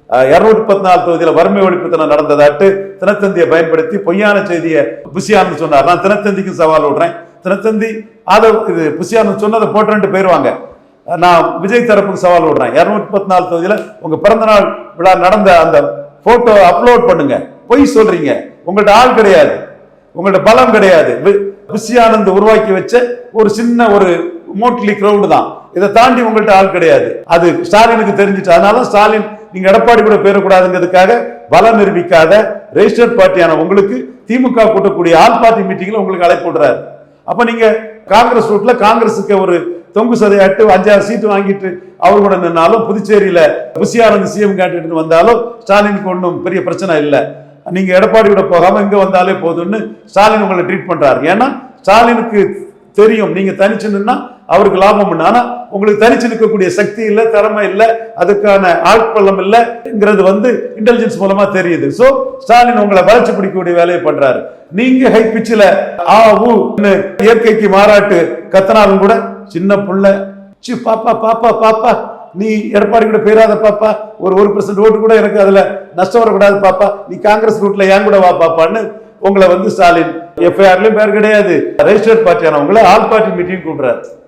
214 தொகுதியில் வறுமை ஒழிப்பு நடந்ததாட்டு தினத்தந்தியை பயன்படுத்தி பொய்யான செய்தியை புசியானந்த் சொன்னார். நான் தினத்தந்திக்கு சவால் விடுறேன். தினத்தந்தி அதை இது புசியானந்த் சொன்னதை போட்டு போயிருவாங்க. நான் விஜய் தரப்புக்கு சவால் விடுறேன். 214 தொகுதியில் உங்க பிறந்த நாள் விழா நடந்த அந்த போட்டோ அப்லோட் பண்ணுங்க. பொய் சொல்றீங்க. உங்கள்ட்ட ஆள் கிடையாது, உங்கள்ட்ட பலம் கிடையாது. புசியானந்த் உருவாக்கி வச்ச ஒரு சின்ன ஒரு மோட்லி கிரௌடு தான். இதை தாண்டி உங்கள்ட்ட ஆள் கிடையாது. அது ஸ்டாலினுக்கு தெரிஞ்சிட்டு, அதனால ஸ்டாலின் நீங்க எடப்பாடி கூட பேரக்கூடாதுங்கிறதுக்காக பலம் நிரூபிக்காத ரெஜிஸ்டர்ட் பார்ட்டியான உங்களுக்கு திமுக கூட்டக்கூடிய ஆல் பார்ட்டி மீட்டிங்ல உங்களுக்கு அழைப்பு விடுறாரு. அப்ப நீங்க காங்கிரஸ் ரூட்ல காங்கிரஸுக்கு ஒரு தொங்கு சதையாட்டு 5-6 சீட்டு வாங்கிட்டு அவர் கூட நின்னாலும், புதுச்சேரியில புசியானந்த் சிஎம் கேண்டிடேட் வந்தாலும் ஸ்டாலினுக்கு ஒன்றும் பெரிய பிரச்சனை இல்லை. நீங்க எடப்பாடியோட போகாம இங்க வந்தாலே போதும்னு ஸ்டாலின் உங்களை ட்ரீட் பண்றாரு. ஏன்னா ஸ்டாலினுக்கு தெரியும் நீங்க தனிச்சு நின்னா அவருக்கு லாபம் பண்ண. ஆனா உங்களுக்கு தனிச்சு நிற்கக்கூடிய சக்தி இல்லை, திறமை இல்லை, அதுக்கான ஆட்பள்ளம் இல்லைங்கிறது இன்டெலிஜென்ஸ் மூலமா தெரியுது. சோ ஸ்டாலின் உங்களை வளர்ச்சி பிடிக்கக்கூடிய வேலையை பண்றாரு. நீங்க ஹை பிச்சில இயற்கைக்கு மாறாட்டு கத்தனாலும் கூட சின்ன புள்ள பாப்பா பாப்பா பாப்பா நீ எடப்பாடி கூட பேராத பாப்பா, ஒரு 1% ஓட்டு கூட எனக்கு அதுல நஷ்டம் வரக்கூடாது பாப்பா, நீ காங்கிரஸ் ரூட்ல ஏன் கூட வா பாப்பான்னு உங்களை ஸ்டாலின் எஃப்ஐஆர்லயும் பேர் கிடையாது, ரெஜிஸ்டர்ட் பார்ட்டியானவங்களை ஆல் பார்ட்டி மீட்டிங் கூப்பிடுறாரு.